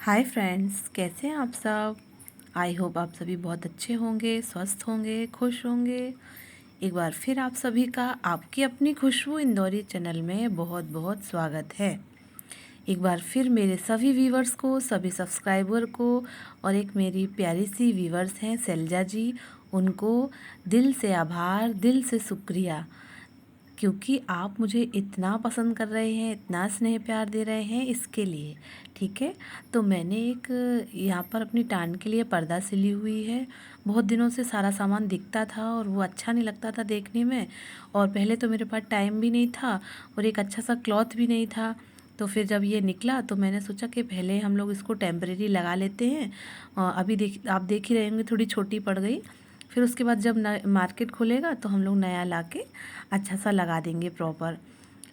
Hi friends, कैसे हैं आप सब। आई होप आप सभी बहुत अच्छे होंगे, स्वस्थ होंगे, खुश होंगे। एक बार फिर आप सभी का आपकी अपनी खुशबू इंदौरी चैनल में बहुत बहुत स्वागत है। एक बार फिर मेरे सभी व्यूवर्स को, सभी सब्सक्राइबर को और एक मेरी प्यारी सी व्यूवर्स हैं शैलजा जी, उनको दिल से आभार, दिल से शुक्रिया, क्योंकि आप मुझे इतना पसंद कर रहे हैं, इतना स्नेह प्यार दे रहे हैं, इसके लिए। ठीक है, तो मैंने एक यहाँ पर अपनी टान के लिए पर्दा सिली हुई है। बहुत दिनों से सारा सामान दिखता था और वो अच्छा नहीं लगता था देखने में, और पहले तो मेरे पास टाइम भी नहीं था और एक अच्छा सा क्लॉथ भी नहीं था। तो फिर जब ये निकला तो मैंने सोचा कि पहले हम लोग इसको टेम्परेरी लगा लेते हैं। अभी आप देख ही रहे होंगे, थोड़ी छोटी पड़ गई। फिर उसके बाद जब मार्केट खुलेगा तो हम लोग नया लाके अच्छा सा लगा देंगे प्रॉपर।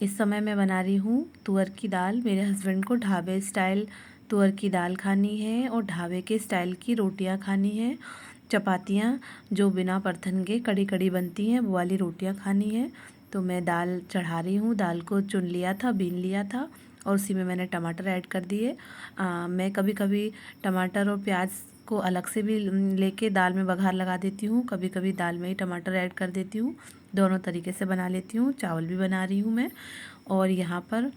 इस समय मैं बना रही हूँ तुअर की दाल। मेरे हस्बैंड को ढाबे स्टाइल तुअर की दाल खानी है और ढाबे के स्टाइल की रोटियाँ खानी है। चपातियाँ जो बिना परथन के कड़ी कड़ी बनती हैं, वो वाली रोटियाँ खानी है। तो मैं दाल चढ़ा रही हूँ। दाल को चुन लिया था, बीन लिया था, और उसी में मैंने टमाटर ऐड कर दिए। मैं कभी कभी टमाटर और प्याज को अलग से भी लेके दाल में बघार लगा देती हूँ, कभी कभी दाल में ही टमाटर ऐड कर देती हूँ। दोनों तरीके से बना लेती हूँ। चावल भी बना रही हूँ मैं। और यहाँ पर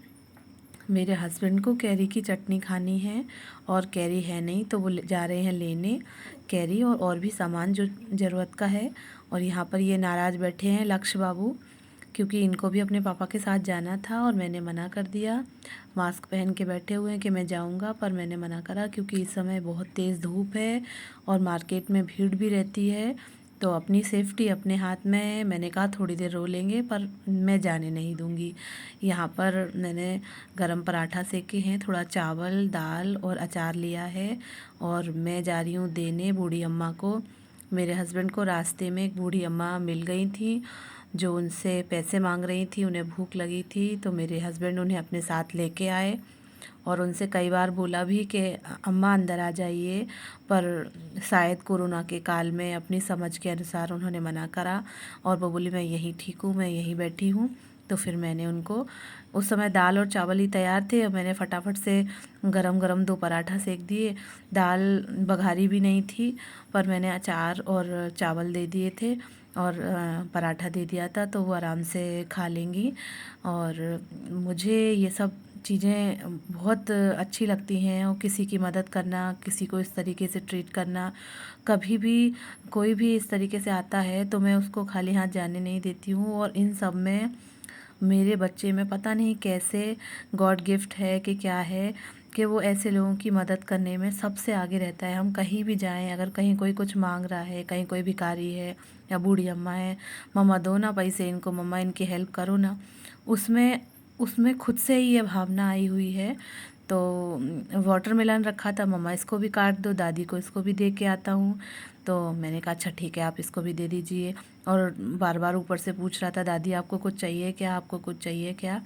मेरे हस्बैंड को कैरी की चटनी खानी है, और कैरी है नहीं तो वो जा रहे हैं लेने कैरी और भी सामान जो ज़रूरत का है। और यहाँ पर ये नाराज़ बैठे हैं लक्ष्य बाबू, क्योंकि इनको भी अपने पापा के साथ जाना था और मैंने मना कर दिया। मास्क पहन के बैठे हुए हैं कि मैं जाऊंगा, पर मैंने मना करा क्योंकि इस समय बहुत तेज़ धूप है और मार्केट में भीड़ भी रहती है। तो अपनी सेफ्टी अपने हाथ में है। मैंने कहा थोड़ी देर रो लेंगे, पर मैं जाने नहीं दूंगी। यहाँ पर मैंने गरम पराठा सेके हैं, थोड़ा चावल, दाल और अचार लिया है, और मैं जा रही हूँ देने बूढ़ी अम्मा को। मेरे हस्बैंड को रास्ते में एक बूढ़ी अम्मा मिल गई थी जो उनसे पैसे मांग रही थी। उन्हें भूख लगी थी तो मेरे हस्बैंड उन्हें अपने साथ लेके आए, और उनसे कई बार बोला भी कि अम्मा अंदर आ जाइए, पर शायद कोरोना के काल में अपनी समझ के अनुसार उन्होंने मना करा, और वो बोली मैं यहीं ठीक हूँ, मैं यहीं बैठी हूँ। तो फिर मैंने उनको, उस समय दाल और चावल ही तैयार थे, और मैंने फटाफट से गरम गरम 2 पराठा सेक दिए। दाल बघारी भी नहीं थी, पर मैंने अचार और चावल दे दिए थे और पराठा दे दिया था, तो वो आराम से खा लेंगी। और मुझे ये सब चीज़ें बहुत अच्छी लगती हैं, और किसी की मदद करना, किसी को इस तरीके से ट्रीट करना। कभी भी कोई भी इस तरीके से आता है तो मैं उसको खाली हाथ जाने नहीं देती हूँ। और इन सब में मेरे बच्चे में पता नहीं कैसे गॉड गिफ्ट है कि क्या है, कि वो ऐसे लोगों की मदद करने में सबसे आगे रहता है। हम कहीं भी जाएं, अगर कहीं कोई कुछ मांग रहा है, कहीं कोई भिखारी है या बूढ़ी अम्मा है, मम्मा दो ना पैसे इनको, मम्मा इनकी हेल्प करो ना, उसमें उसमें खुद से ही ये भावना आई हुई है। तो वाटरमेलन रखा था, मम्मा इसको भी काट दो, दादी को इसको भी दे के आता हूँ। तो मैंने कहा अच्छा ठीक है, आप इसको भी दे दीजिए। और बार बार ऊपर से पूछ रहा था दादी आपको कुछ चाहिए क्या, आपको कुछ चाहिए क्या।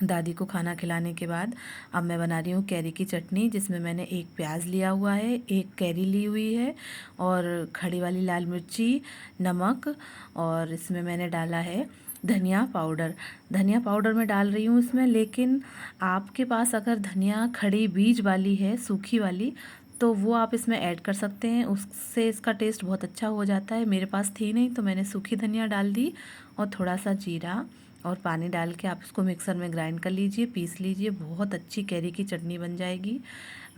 दादी को खाना खिलाने के बाद अब मैं बना रही हूँ कैरी की चटनी, जिसमें मैंने एक प्याज लिया हुआ है, एक कैरी ली हुई है, और खड़ी वाली लाल मिर्ची, नमक, और इसमें मैंने डाला है धनिया पाउडर। धनिया पाउडर मैं डाल रही हूँ इसमें, लेकिन आपके पास अगर धनिया खड़ी बीज वाली है, सूखी वाली, तो वो आप इसमें ऐड कर सकते हैं, उससे इसका टेस्ट बहुत अच्छा हो जाता है। मेरे पास थी नहीं तो मैंने सूखी धनिया डाल दी, और थोड़ा सा जीरा और पानी डाल के आप इसको मिक्सर में ग्राइंड कर लीजिए, पीस लीजिए, बहुत अच्छी कैरी की चटनी बन जाएगी।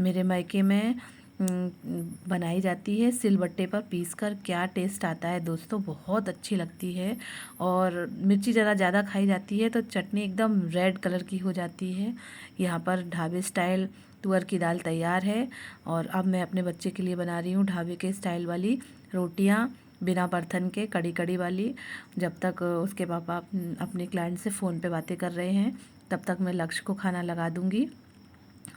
मेरे मायके में बनाई जाती है सिलबट्टे पर पीस कर। क्या टेस्ट आता है दोस्तों, बहुत अच्छी लगती है। और मिर्ची ज़रा ज़्यादा खाई जाती है तो चटनी एकदम रेड कलर की हो जाती है। यहाँ पर ढाबे स्टाइल तुअर की दाल तैयार है, और अब मैं अपने बच्चे के लिए बना रही हूँ ढाबे के स्टाइल वाली रोटियाँ, बिना बर्तन के, कड़ी कड़ी वाली। जब तक उसके पापा अपने क्लाइंट से फ़ोन पे बातें कर रहे हैं, तब तक मैं लक्ष्य को खाना लगा दूंगी,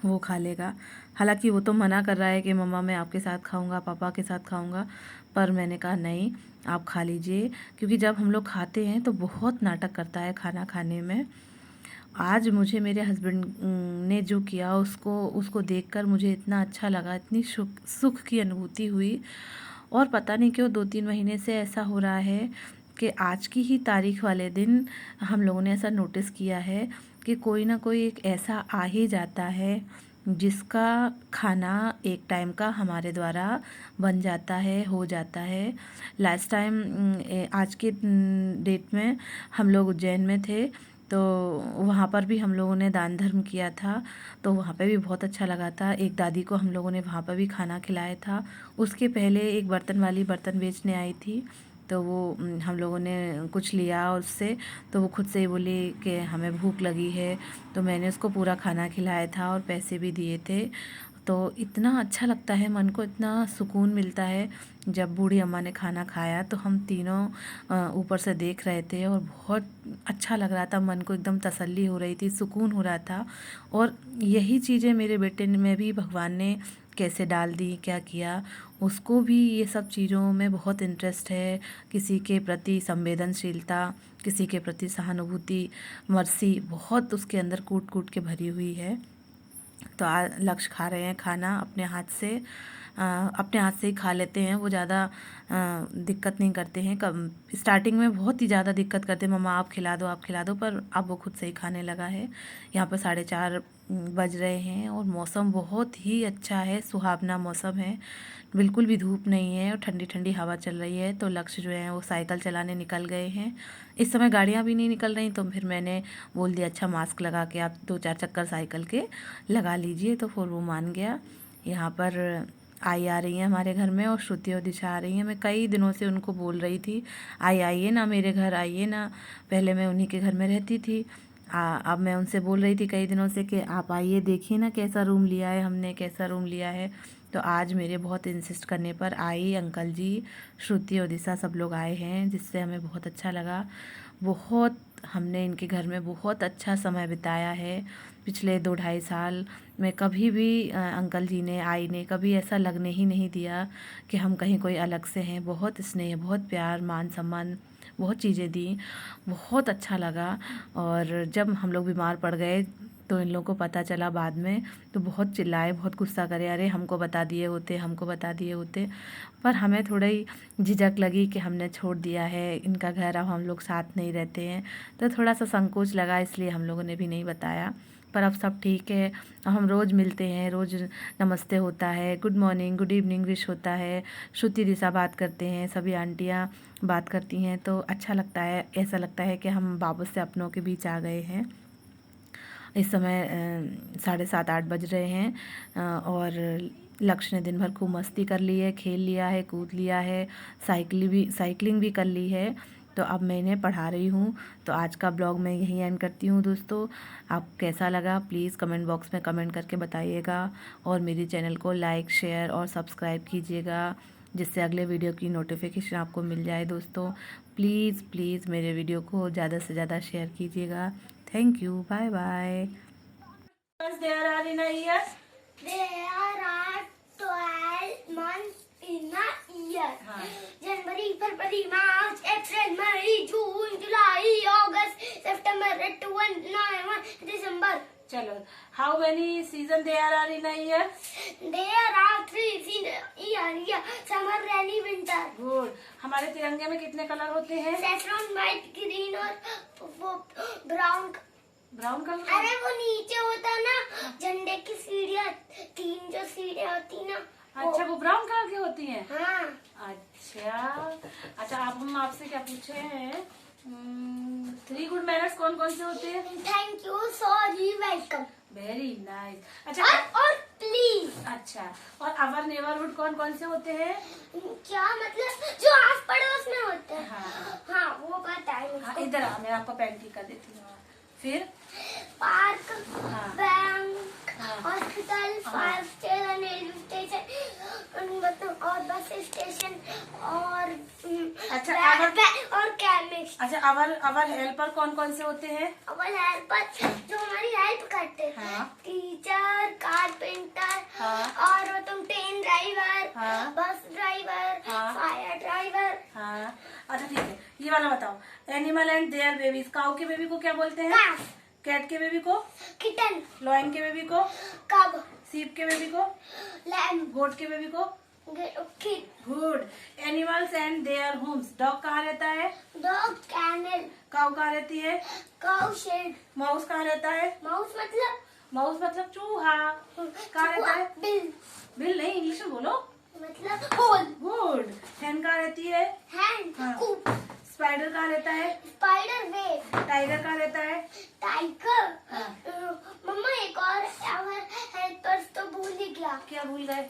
वो खा लेगा। हालांकि वो तो मना कर रहा है कि मम्मा मैं आपके साथ खाऊंगा, पापा के साथ खाऊंगा, पर मैंने कहा नहीं, आप खा लीजिए, क्योंकि जब हम लोग खाते हैं तो बहुत नाटक करता है खाना खाने में। आज मुझे मेरे हस्बैंड ने जो किया, उसको उसको देखकर मुझे इतना अच्छा लगा, इतनी सुख सुख की अनुभूति हुई। और पता नहीं क्यों 2-3 महीने से ऐसा हो रहा है कि आज की ही तारीख वाले दिन हम लोगों ने ऐसा नोटिस किया है कि कोई ना कोई एक ऐसा आ ही जाता है जिसका खाना एक टाइम का हमारे द्वारा बन जाता है, हो जाता है। लास्ट टाइम आज के डेट में हम लोग उज्जैन में थे, तो वहाँ पर भी हम लोगों ने दान धर्म किया था, तो वहाँ पे भी बहुत अच्छा लगा था। एक दादी को हम लोगों ने वहाँ पर भी खाना खिलाया था। उसके पहले एक बर्तन वाली बर्तन बेचने आई थी, तो वो हम लोगों ने कुछ लिया उससे, तो वो खुद से ही बोली कि हमें भूख लगी है, तो मैंने उसको पूरा खाना खिलाया था और पैसे भी दिए थे। तो इतना अच्छा लगता है, मन को इतना सुकून मिलता है। जब बूढ़ी अम्मा ने खाना खाया तो हम तीनों ऊपर से देख रहे थे और बहुत अच्छा लग रहा था, मन को एकदम तसल्ली हो रही थी, सुकून हो रहा था। और यही चीज़ें मेरे बेटे में भी भगवान ने कैसे डाल दी, क्या किया, उसको भी ये सब चीज़ों में बहुत इंटरेस्ट है। किसी के प्रति संवेदनशीलता, किसी के प्रति सहानुभूति, मर्सी बहुत उसके अंदर कूट कूट के भरी हुई है। तो लक्ष्य खा रहे हैं खाना अपने हाथ से, अपने हाथ से ही खा लेते हैं वो, ज़्यादा दिक्कत नहीं करते हैं। कब स्टार्टिंग में बहुत ही ज़्यादा दिक्कत करते हैं, मम्मा आप खिला दो, आप खिला दो, पर अब वो खुद से ही खाने लगा है। यहाँ पर 4:30 बज रहे हैं और मौसम बहुत ही अच्छा है, सुहावना मौसम है, बिल्कुल भी धूप नहीं है और ठंडी ठंडी हवा चल रही है। तो लक्ष्य जो है वो साइकिल चलाने निकल गए हैं। इस समय गाड़ियाँ भी नहीं निकल रही, तो फिर मैंने बोल दिया अच्छा मास्क लगा के आप 2-4 चक्कर साइकिल के लगा लीजिए, तो फिर वो मान गया। यहाँ पर आई आ रही हैं हमारे घर में और श्रुति और दिशा आ रही हैं। मैं कई दिनों से उनको बोल रही थी आई आइए ना मेरे घर, आइए ना। पहले मैं उन्हीं के घर में रहती थी, अब मैं उनसे बोल रही थी कई दिनों से कि आप आइए, देखिए ना कैसा रूम लिया है हमने, कैसा रूम लिया है। तो आज मेरे बहुत इंसिस्ट करने पर आई, अंकल जी, श्रुति और दिशा सब लोग आए हैं, जिससे हमें बहुत अच्छा लगा। बहुत हमने इनके घर में बहुत अच्छा समय बिताया है पिछले 2-2.5 साल में। कभी भी अंकल जी ने, आई ने कभी ऐसा लगने ही नहीं दिया कि हम कहीं कोई अलग से हैं। बहुत स्नेह, बहुत प्यार, मान सम्मान, बहुत चीज़ें दी, बहुत अच्छा लगा। और जब हम लोग बीमार पड़ गए तो इन लोगों को पता चला बाद में, तो बहुत चिल्लाए, बहुत गुस्सा करे, अरे हमको बता दिए होते, हमको बता दिए होते। पर हमें थोड़ा ही झिझक लगी कि हमने छोड़ दिया है इनका घर, अब हम लोग साथ नहीं रहते हैं, तो थोड़ा सा संकोच लगा, इसलिए हम लोगों ने भी नहीं बताया। पर अब सब ठीक है, अब हम रोज़ मिलते हैं, रोज़ नमस्ते होता है, good morning, good evening wish होता है, श्रुति दिशा बात करते हैं, सभी आंटियाँ बात करती हैं, तो अच्छा लगता है। ऐसा लगता है कि हम वापस से अपनों के बीच आ गए हैं। इस समय 7:30-8 बज रहे हैं और लक्ष्य ने दिन भर खूब मस्ती कर ली है, खेल लिया है, कूद लिया है, साइकिलिंग भी कर ली है। तो अब मैं इन्हें पढ़ा रही हूँ। तो आज का ब्लॉग मैं यहीं एंड करती हूँ दोस्तों। आप कैसा लगा प्लीज़ कमेंट बॉक्स में कमेंट करके बताइएगा, और मेरी चैनल को लाइक, शेयर और सब्सक्राइब कीजिएगा, जिससे अगले वीडियो की नोटिफिकेशन आपको मिल जाए दोस्तों। प्लीज़ प्लीज़ मेरे वीडियो को ज़्यादा से ज़्यादा शेयर कीजिएगा। Thank you. Bye bye. There are in a year. There are 12 months in a year. January, February, March, April, May, June, July, August, September, October, November, December. चलो, how many seasons there are in a year? There are 3 seasons year. Summer, rainy, winter. Good. हमारे तिरंगे में कितने colour होते हैं? Saffron, white, green और वो brown. Brown colour. अरे वो नीचे होता ना झंडे की सीढ़ियाँ, 3 जो सीढ़ियाँ होती ना। अच्छा, वो ब्राउन कलर की होती हैं। हाँ। अच्छा, आप हम आपसे क्या पूछे हैं? 3 गुड मैनर्स कौन कौन से होते हैं? Thank you, sorry, welcome. Very nice. अच्छा, और प्लीज। अच्छा, और अवर नेबरहुड कौन कौन से होते हैं? क्या मतलब? जो आस पड़ोस में होते हैं। हाँ, वो पता है मुझको। हाँ, इधर आ, मैं आपका पेन ठीक कर देती हूँ। फिर पार्क, हाँ, बैंक, हाँ, hospital, fire station, railway station और बस स्टेशन और अच्छा, और केमिस्ट। अच्छा, अवर हेल्पर कौन कौन से होते हैं? अवर हेल्पर जो हमारी हेल्प करते हैं। हाँ, टीचर, कारपेंटर, हाँ, और तुम ट्रेन ड्राइवर, हाँ, बस ड्राइवर, हाँ, फायर ड्राइवर। हाँ। अच्छा ठीक है, ये वाला बताओ। Animal and their babies. Cow के बेबी को क्या बोलते हैं? काफ, कैट के बेबी को? किटन, लॉयन के बेबी को? कब, सीप के बेबी को? लैम, गोट के बेबी को? Kid, good. Animals and their homes. Dog कहाँ रहता है? डॉग, कैनल, काऊ कहाँ रहती है? काउ, शेड, माउस कहाँ रहता है? माउस मतलब माउस मतलब चूहा। कहाँ रहता है? बिल बिल नहीं, इंग्लिश में बोलो। मतलब होल। गुड। हैन कहाँ रहती है? हैंड हाँ। कूप। स्पाइडर कहाँ रहता है? Spider web. टाइगर कहाँ रहता है? टाइगर। हाँ। मम्मा एक और हेल्पर्स तो भूल ही गया। क्या भूल गए?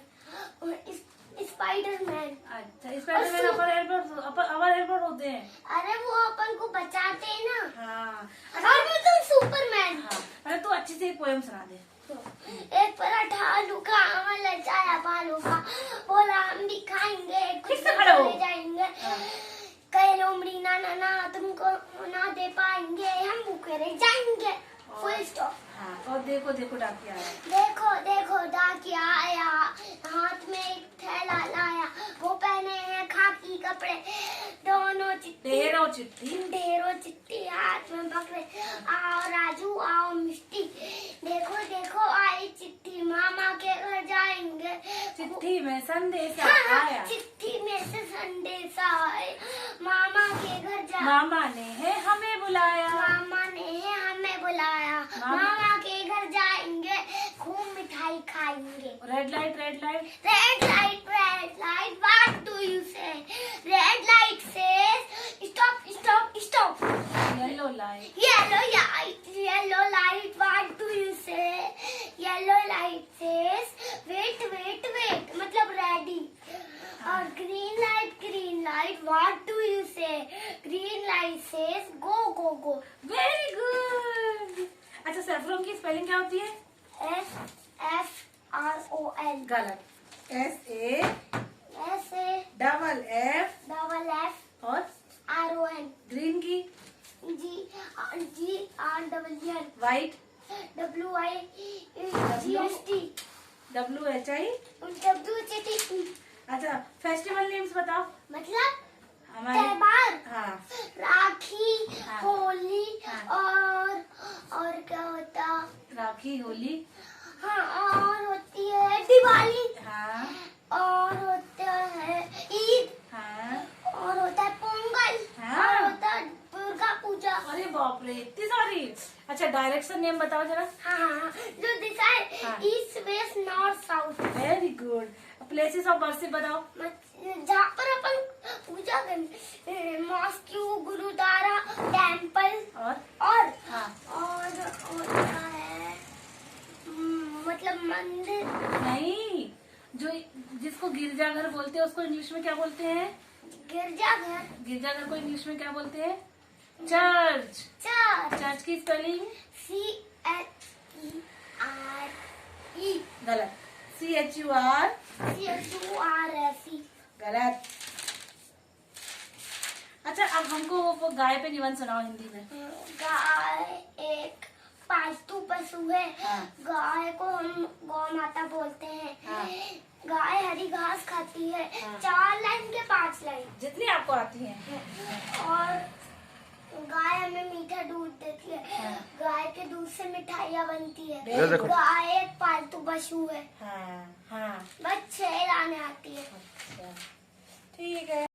स्पाइडरमैन। अच्छा, स्पाइडरमैन अपर हेल्पर होते हैं। अरे वो अपन को बचाते हैं ना। हाँ। और वो तो सुपरमैन। हाँ, अरे तू अच्छे से एक पोएम सुना दे। एक पराठा आलू का लचाया बालू का, बोला हम भी खाएंगे ठीक कुछ से खड़े हो। ले जाएंगे। कहे लोमड़ी ना ना ना तुमको ना दे पाएंगे, हम भूखे रह जाएंगे। Full stop. हाँ, और देखो देखो डाकिया आया। देखो देखो डाकिया आया, हाथ में एक थैला लाया, वो पहने हैं खाकी कपड़े, दोनों चिट्ठी ढेरों चिट्ठी हाथ में पकड़े, आओ राजू आओ मिष्टी, देखो देखो आई चिट्ठी, मामा के घर जाएंगे। चिट्ठी में संदेशा आया, चिट्ठी में से संदेशा आए, मामा के घर जा, मामा ने है हमें बुलाया। मामा ने है हमें बुलाया, मामा के घर जाएंगे, खूब मिठाई खाएंगे। Red light red light what do you say? Red light says stop stop stop. Yellow light yellow light what do you say? Yellow light says wait wait wait मतलब रेडी। और green light what do you say? Green light says go go go. Very good. अच्छा, saffron की spelling क्या होती है? SFRON। गलत। SA double F F और RON। Green की? GRWN। White? WIGST। WHI? WCT। अच्छा, फेस्टिवल नेम्स बताओ मतलब हमारे। त्योहार। हाँ, राखी, हाँ। होली हाँ। और क्या होता? राखी, होली। हाँ, और होती है दिवाली, हाँ और होता है ईद, हाँ। और होता है पोंगल, हाँ। और होता है दुर्गा पूजा। अरे बाप रे, इतनी सारी। अच्छा, डायरेक्शन नेम बताओ जरा। हाँ, जो दिशा है हाँ। East west north south. Very good. Places of worship बताओ। जहाँ पर अपन पूजा करें, मॉस्क्यू, गुरुद्वारा, टेम्पल और हाँ। और होता है मतलब मंदिर। नहीं, जो जिसको गिरजाघर बोलते हैं उसको इंग्लिश में क्या बोलते हैं? गिरजाघर। गिरजाघर को इंग्लिश में क्या बोलते हैं? चर्च। चर्च की स्पेलिंग? CHERE। गलत। CHUR। CHURSE। गलत। अच्छा, अब हमको वो गाय पे निबंध सुनाओ हिंदी में। गाय एक पालतू पशु है। हाँ। गाय को हम गौ माता बोलते हैं। हाँ। गाय हरी घास खाती है। हाँ। 4 लाइन के 5 लाइन। जितनी आपको आती है। और गाय हमें मीठा दूध देती है। हाँ। गाय के दूध से मिठाइयाँ बनती है। ये देखो। गाय एक पालतू पशु है। हाँ हाँ। बस 6 लाने आती है। अच्छा, ठीक है।